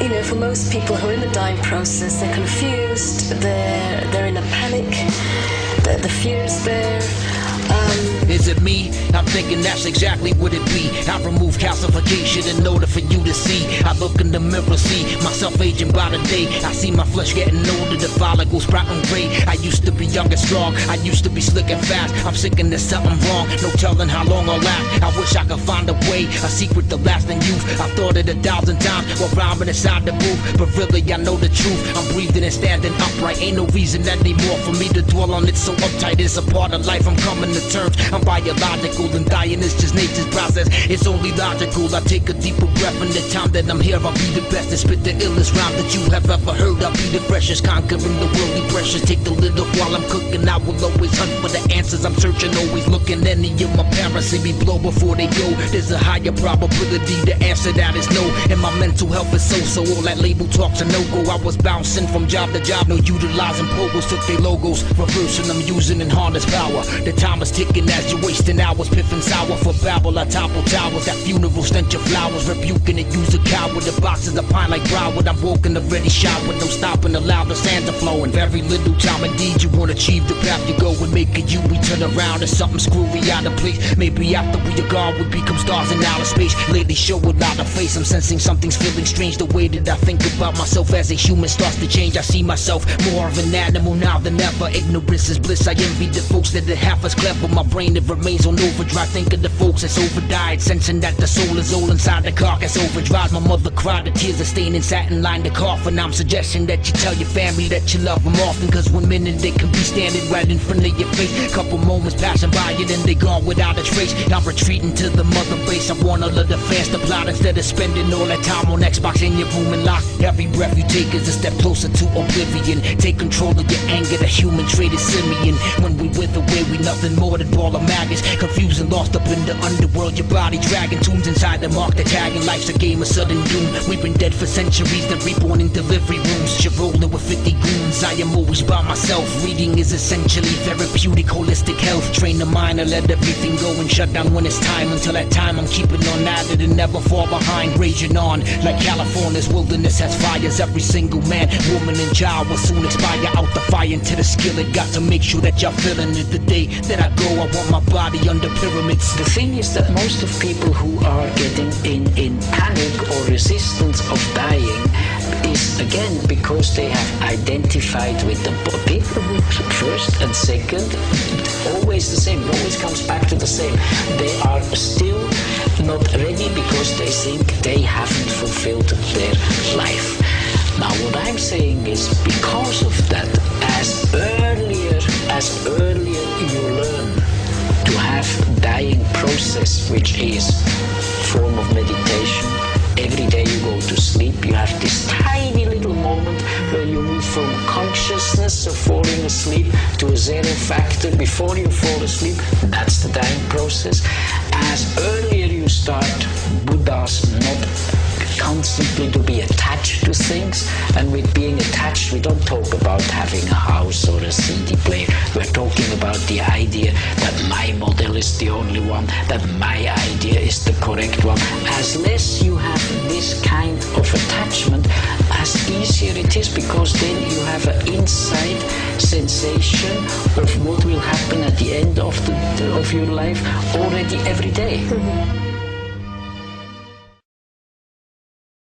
you know, for most people who are in the dying process, they're confused, they're in a panic, the fear is there. Is it me? I'm thinking that's exactly what it be. I remove calcification in order for you to see. I look in the mirror, see myself aging by the day. I see my flesh getting older, the follicles sprouting gray. I used to be young and strong, I used to be slick and fast. I'm sick and there's something wrong, no telling how long I'll last. I wish I could find a way, a secret to lasting youth. I've thought it 1,000 times while rhyming inside the booth, but really I know the truth. I'm breathing and standing upright, ain't no reason anymore for me to dwell on it so uptight. It's a part of life, I'm coming to terms. I'm biological and dying is just nature's process. It's only logical. I take a deeper breath in the time that I'm here. I'll be the best and spit the illest rhyme that you have ever heard. I'll be the freshest, conquering the worldly pressures. Take the little while I'm cooking. I will always hunt for the answers. I'm searching, always looking. Any of my parents see me blow before they go. There's a higher probability the answer that is no. And my mental health is so all that label talks a no-go. I was bouncing from job to job, no utilizing pogos. Took their logos, reversing them, using in harness power. The time is ticking as you're wasting hours, piffing sour for babble. I topple towers, that funeral stench of flowers, rebuking it, use a coward. The boxes are pine like Broward. I'm woken, already showered, no stopping, allow the sands to flow. And very little time indeed, you won't achieve the path you go and make it you. We turn around and something screwy out of place. Maybe after we are gone, we become stars in outer space. Lately show a lot of face, I'm sensing something's feeling strange. The way that I think about myself as a human starts to change. I see myself more of an animal now than ever. Ignorance is bliss, I envy the folks that are half as clever. My brain, it remains on overdrive. Think of the folks that's overdied, sensing that the soul is all inside the carcass. Overdrive, my mother cried, the tears are staining satin line the coffin. I'm suggesting that you tell your family that you love them often, cause one minute they can be standing right in front of your face. Couple moments passing by and then they gone without a trace. I'm retreating to the mother base. I want all of the fans to plot instead of spending all that time on Xbox in your room and lock. Every breath you take is a step closer to oblivion. Take control of your anger, the human trait is simian. When we wither away, we nothing more than ball of maggots. Confused and lost up in the underworld, your body dragging tunes inside the mark, the tagging. Life's a game of sudden doom. We've been dead for centuries, then reborn in delivery rooms. You're rolling with 50 goons, I am always by myself. Reading is essentially therapeutic, holistic health. Train the mind and let everything go and shut down when it's time. Until that time I'm keeping on at it and never fall behind. Raging on like California's wilderness has fires. Every single man, woman and child will soon expire. Out the fire into the skillet. Got to make sure that y'all feeling it. The day that I go, I want my body under pyramids. The thing is that most of people who are getting in panic or resistance of dying is again because they have identified with the people who first and second, always the same, it always comes back to the same. They are still not ready because they think they haven't fulfilled their life. Now what I'm saying is, because of that, as earlier you learn to have dying process, which is form of meditation. Every day you go to sleep, you have this tiny little moment where you move from consciousness of falling asleep to a zero factor before you fall asleep. That's the dying process. As earlier you start, Buddhas not constantly to be attached to things, and with being attached we don't talk about having a house or a CD player. We're talking about the idea that my model is the only one, that my idea is the correct one. As less you have this kind of attachment, as easier it is, because then you have an inside sensation of what will happen at the end of your life already every day.